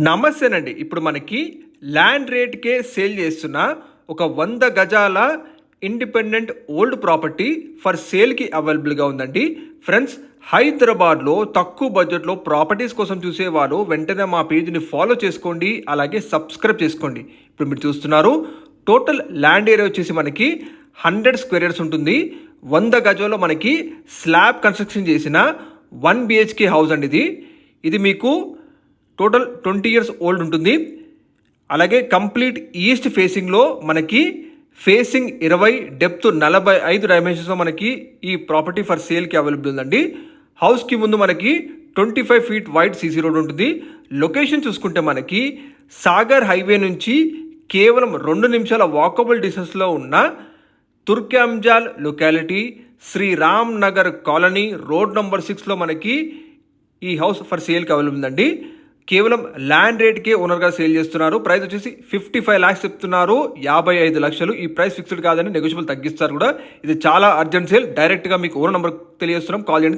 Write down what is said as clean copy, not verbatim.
నమస్తేనండి. ఇప్పుడు మనకి land రేట్‌కే sale చేస్తున్న ఒక 100 గజాల ఇండిపెండెంట్ ఓల్డ్ ప్రాపర్టీ ఫర్ సేల్‌కి అవైలబుల్‌గా ఉందండి. ఫ్రెండ్స్, హైదరాబాద్‌లో తక్కువ బడ్జెట్‌లో ప్రాపర్టీస్ కోసం చూసేవాళ్ళు వెంటనే మా పేజ్‌ని ఫాలో చేసుకోండి. అలాగే సబ్స్క్రైబ్ చేసుకోండి. ఇప్పుడు మీరు చూస్తున్నారు టోటల్ ల్యాండ్ ఏరియా వచ్చేసి మనకి 100 స్క్వేర్ యార్డ్స్ ఉంటుంది. 100 గజాల్లో మనకి స్లాబ్ కన్స్ట్రక్షన్ చేసిన 1 BHK హౌస్ అండి ఇది. ఇది మీకు టోటల్ 20 ఇయర్స్ ఓల్డ్ ఉంటుంది. అలాగే కంప్లీట్ ఈస్ట్ ఫేసింగ్లో మనకి ఫేసింగ్ 20, డెప్త్ 45 డైమెన్షన్స్లో మనకి ఈ ప్రాపర్టీ ఫర్ సేల్కి అవైలబుల్ ఉందండి. హౌస్కి ముందు మనకి 25 ఫీట్ వైడ్ సీసీ రోడ్ ఉంటుంది. లొకేషన్ చూసుకుంటే మనకి సాగర్ హైవే నుంచి కేవలం 2 నిమిషాల వాకబుల్ డిస్టెన్స్లో ఉన్న Turkayamjal locality, Sriram Nagar colony, road number 6లో మనకి ఈ హౌస్ ఫర్ సేల్కి అవైలబుల్ ఉందండి. కేవలం ల్యాండ్ రేట్కే ఓనర్గా సేల్ చేస్తున్నారు. ప్రైస్ వచ్చేసి 55 lakhs చెప్తున్నారు. 55 లక్షలు. ఈ ప్రైస్ ఫిక్స్డ్ కాదని నెగోషియబుల్ తగ్గిస్తారు కూడా. ఇది చాలా అర్జెంట్ సేల్. డైరెక్ట్గా మీకు ఓనర్ నెంబర్ తెలియజేస్తున్నాం, కాల్ చేయండి.